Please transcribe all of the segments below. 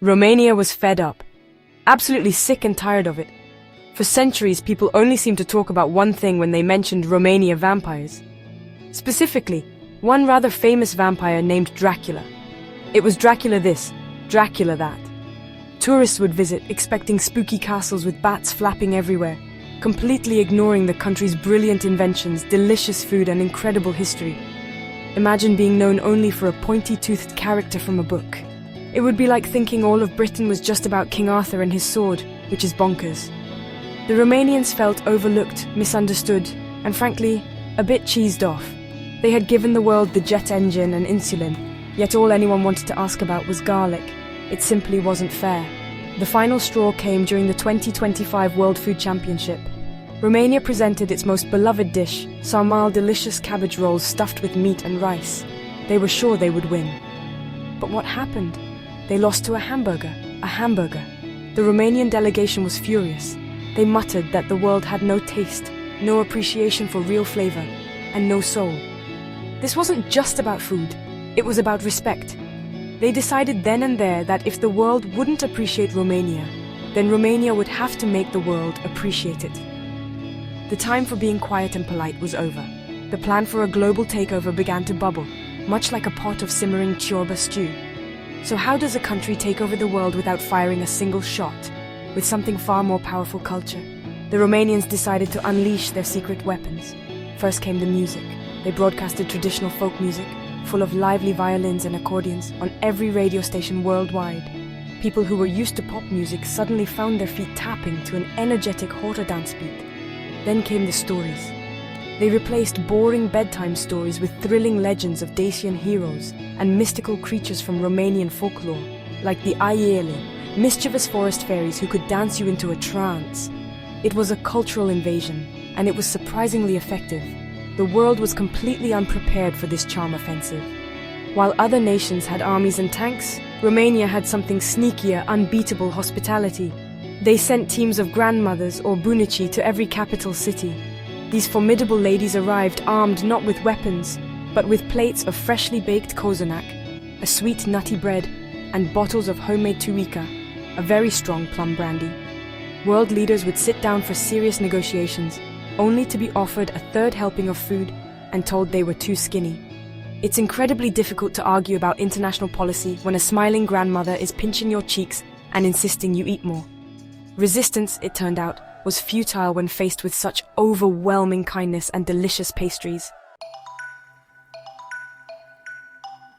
Romania was fed up, absolutely sick and tired of it. For centuries, people only seemed to talk about one thing when they mentioned Romania vampires. Specifically, one rather famous vampire named Dracula. It was Dracula this, Dracula that. Tourists would visit, expecting spooky castles with bats flapping everywhere, completely ignoring the country's brilliant inventions, delicious food, and incredible history. Imagine being known only for a pointy-toothed character from a book. It would be like thinking all of Britain was just about King Arthur and his sword, which is bonkers. The Romanians felt overlooked, misunderstood, and frankly, a bit cheesed off. They had given the world the jet engine and insulin, yet all anyone wanted to ask about was garlic. It simply wasn't fair. The final straw came during the 2025 World Food Championship. Romania presented its most beloved dish, sarmal, delicious cabbage rolls stuffed with meat and rice. They were sure they would win. But what happened? They lost to a hamburger. The Romanian delegation was furious. They muttered that the world had no taste, no appreciation for real flavor, and no soul. This wasn't just about food, it was about respect. They decided then and there that if the world wouldn't appreciate Romania, then Romania would have to make the world appreciate it. The time for being quiet and polite was over. The plan for a global takeover began to bubble, much like a pot of simmering ciorba stew. So how does a country take over the world without firing a single shot? With something far more powerful culture. The Romanians decided to unleash their secret weapons. First came the music. They broadcasted traditional folk music, full of lively violins and accordions, on every radio station worldwide. People who were used to pop music suddenly found their feet tapping to an energetic horror dance beat. Then came the stories. They replaced boring bedtime stories with thrilling legends of Dacian heroes and mystical creatures from Romanian folklore, like the Aiele, mischievous forest fairies who could dance you into a trance. It was a cultural invasion, and it was surprisingly effective. The world was completely unprepared for this charm offensive. While other nations had armies and tanks, Romania had something sneakier, unbeatable hospitality. They sent teams of grandmothers or bunici to every capital city. These formidable ladies arrived armed not with weapons, but with plates of freshly baked cozonac, a sweet nutty bread, and bottles of homemade tuica, a very strong plum brandy. World leaders would sit down for serious negotiations, only to be offered a third helping of food and told they were too skinny. It's incredibly difficult to argue about international policy when a smiling grandmother is pinching your cheeks and insisting you eat more. Resistance, it turned out, was futile when faced with such overwhelming kindness and delicious pastries.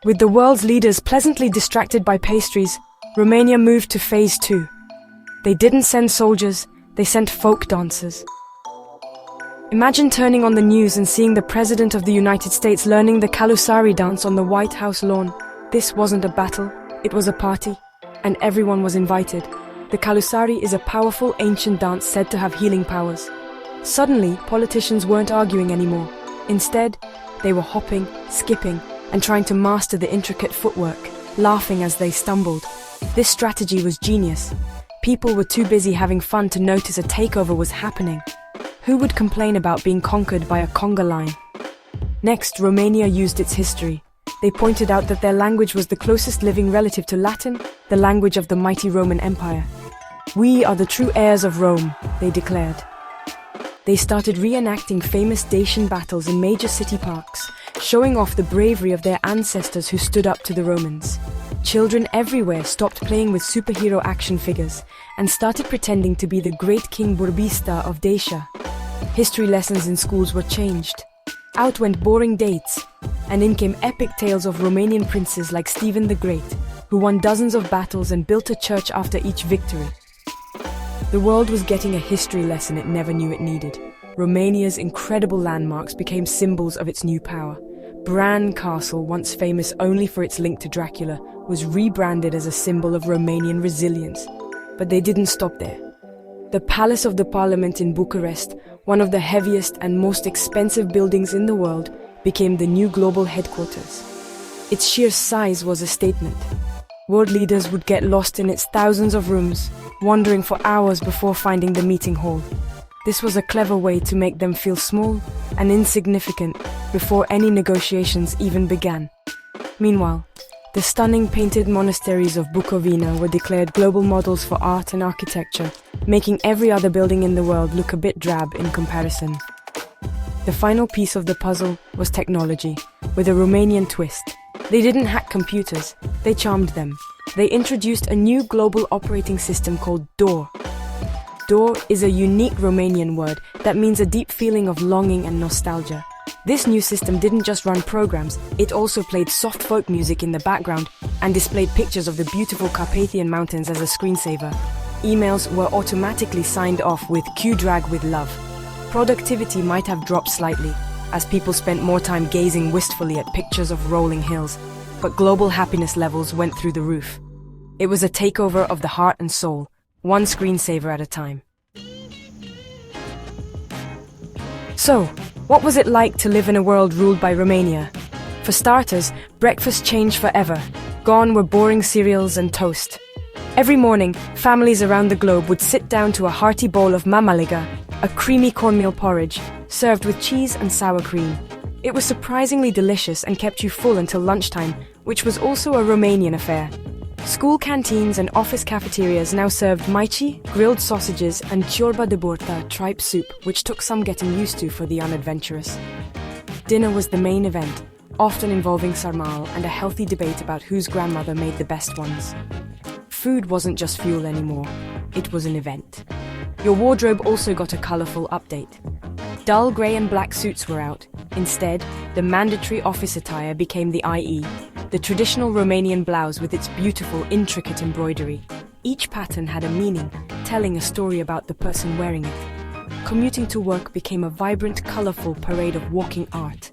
With the world's leaders pleasantly distracted by pastries, Romania moved to phase 2. They didn't send soldiers, they sent folk dancers. Imagine turning on the news and seeing the President of the United States learning the Kalusari dance on the White House lawn. This wasn't a battle, it was a party, and everyone was invited. The Kalusari is a powerful ancient dance said to have healing powers. Suddenly, politicians weren't arguing anymore. Instead, they were hopping, skipping, and trying to master the intricate footwork, laughing as they stumbled. This strategy was genius. People were too busy having fun to notice a takeover was happening. Who would complain about being conquered by a conga line? Next, Romania used its history. They pointed out that their language was the closest living relative to Latin, the language of the mighty Roman Empire. We are the true heirs of Rome, they declared. They started reenacting famous Dacian battles in major city parks, showing off the bravery of their ancestors who stood up to the Romans. Children everywhere stopped playing with superhero action figures and started pretending to be the great King Burbista of Dacia. History lessons in schools were changed. Out went boring dates, and in came epic tales of Romanian princes like Stephen the Great, who won dozens of battles and built a church after each victory. The world was getting a history lesson it never knew it needed. Romania's incredible landmarks became symbols of its new power. Bran Castle, once famous only for its link to Dracula, was rebranded as a symbol of Romanian resilience. But they didn't stop there. The Palace of the Parliament in Bucharest, one of the heaviest and most expensive buildings in the world, became the new global headquarters. Its sheer size was a statement. World leaders would get lost in its thousands of rooms, wandering for hours before finding the meeting hall. This was a clever way to make them feel small and insignificant before any negotiations even began. Meanwhile, The stunning painted monasteries of Bukovina were declared global models for art and architecture, making every other building in the world look a bit drab in comparison. The final piece of the puzzle was technology, with a Romanian twist. They didn't hack computers, they charmed them. They introduced a new global operating system called DOR. DOR is a unique Romanian word that means a deep feeling of longing and nostalgia. This new system didn't just run programs, it also played soft folk music in the background and displayed pictures of the beautiful Carpathian Mountains as a screensaver. Emails were automatically signed off with Q-drag with love. Productivity might have dropped slightly, as people spent more time gazing wistfully at pictures of rolling hills, but global happiness levels went through the roof. It was a takeover of the heart and soul, one screensaver at a time. So, what was it like to live in a world ruled by Romania? For starters, breakfast changed forever. Gone were boring cereals and toast. Every morning, families around the globe would sit down to a hearty bowl of mamaliga, a creamy cornmeal porridge, served with cheese and sour cream. It was surprisingly delicious and kept you full until lunchtime, which was also a Romanian affair. School canteens and office cafeterias now served maici, grilled sausages, and ciorba de burta, tripe soup, which took some getting used to for the unadventurous. Dinner was the main event, often involving sarmal and a healthy debate about whose grandmother made the best ones. Food wasn't just fuel anymore, it was an event. Your wardrobe also got a colourful update. Dull grey and black suits were out. Instead, the mandatory office attire became the IE, the traditional Romanian blouse with its beautiful, intricate embroidery. Each pattern had a meaning, telling a story about the person wearing it. Commuting to work became a vibrant, colourful parade of walking art.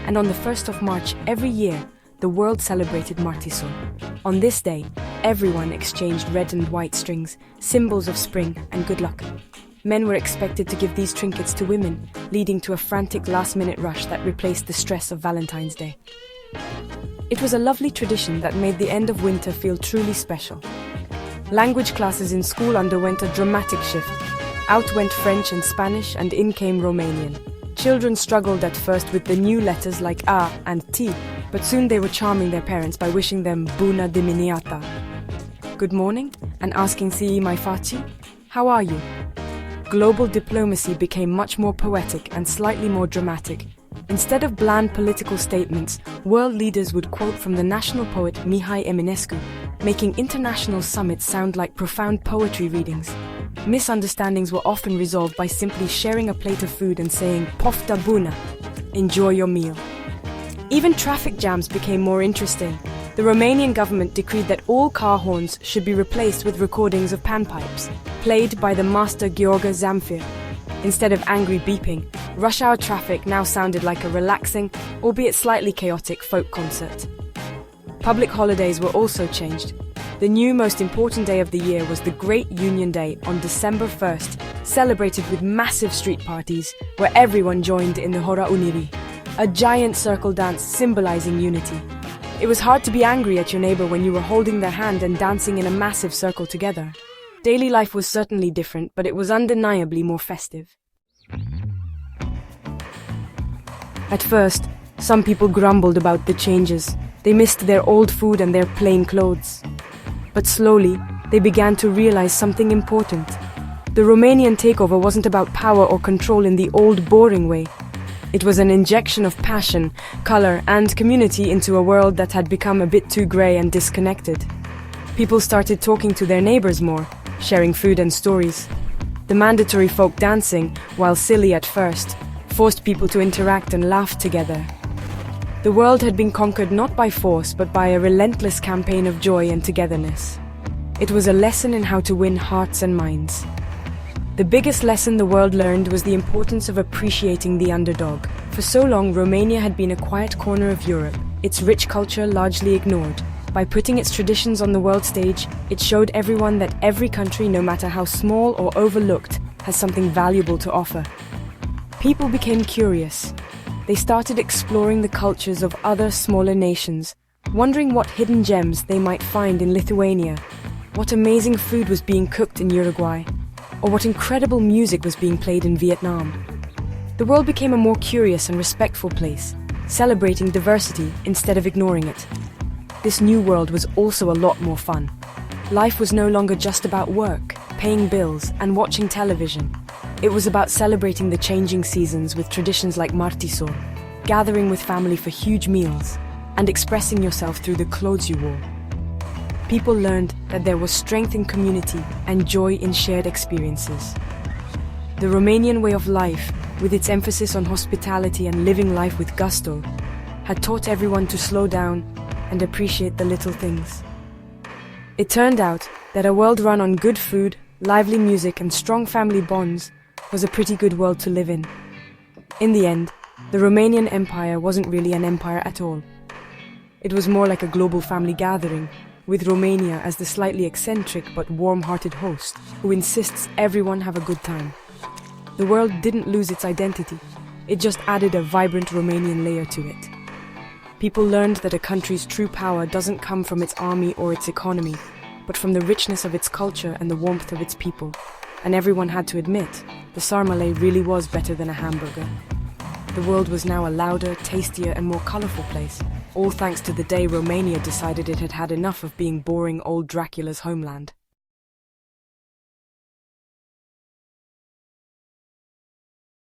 And on the 1st of March every year, the world celebrated Martisul. On this day, everyone exchanged red and white strings, symbols of spring and good luck. Men were expected to give these trinkets to women, leading to a frantic last-minute rush that replaced the stress of Valentine's Day. It was a lovely tradition that made the end of winter feel truly special. Language classes in school underwent a dramatic shift. Out went French and Spanish, and in came Romanian. Children struggled at first with the new letters like A and T, but soon they were charming their parents by wishing them Bună dimineața, good morning, and asking Si mai faci, how are you? Global diplomacy became much more poetic and slightly more dramatic. Instead of bland political statements, world leaders would quote from the national poet Mihai Eminescu, making international summits sound like profound poetry readings. Misunderstandings were often resolved by simply sharing a plate of food and saying "Poftă bună," enjoy your meal. Even traffic jams became more interesting. The Romanian government decreed that all car horns should be replaced with recordings of panpipes, played by the master Gheorghe Zamfir. Instead of angry beeping, rush hour traffic now sounded like a relaxing, albeit slightly chaotic, folk concert. Public holidays were also changed. The new most important day of the year was the Great Union Day on December 1st, celebrated with massive street parties where everyone joined in the Hora Unirii, a giant circle dance symbolizing unity. It was hard to be angry at your neighbor when you were holding their hand and dancing in a massive circle together. Daily life was certainly different, but it was undeniably more festive. At first, some people grumbled about the changes. They missed their old food and their plain clothes. But slowly, they began to realize something important. The Romanian takeover wasn't about power or control in the old, boring way. It was an injection of passion, color, and community into a world that had become a bit too grey and disconnected. People started talking to their neighbors more, sharing food and stories. The mandatory folk dancing, while silly at first, forced people to interact and laugh together. The world had been conquered not by force, but by a relentless campaign of joy and togetherness. It was a lesson in how to win hearts and minds. The biggest lesson the world learned was the importance of appreciating the underdog. For so long, Romania had been a quiet corner of Europe, its rich culture largely ignored. By putting its traditions on the world stage, it showed everyone that every country, no matter how small or overlooked, has something valuable to offer. People became curious. They started exploring the cultures of other smaller nations, wondering what hidden gems they might find in Lithuania, what amazing food was being cooked in Uruguay, or what incredible music was being played in Vietnam. The world became a more curious and respectful place, celebrating diversity instead of ignoring it. this new world was also a lot more fun. Life was no longer just about work, paying bills, and watching television. It was about celebrating the changing seasons with traditions like martisor, gathering with family for huge meals, and expressing yourself through the clothes you wore. People learned that there was strength in community and joy in shared experiences. The Romanian way of life, with its emphasis on hospitality and living life with gusto, had taught everyone to slow down and appreciate the little things. It turned out that a world run on good food, lively music, and strong family bonds was a pretty good world to live in. In the end, the Romanian Empire wasn't really an empire at all. It was more like a global family gathering, with Romania as the slightly eccentric but warm-hearted host who insists everyone have a good time. The world didn't lose its identity, it just added a vibrant Romanian layer to it. People learned that a country's true power doesn't come from its army or its economy, but from the richness of its culture and the warmth of its people. And everyone had to admit, the sarmale really was better than a hamburger. The world was now a louder, tastier, and more colorful place, all thanks to the day Romania decided it had had enough of being boring old Dracula's homeland.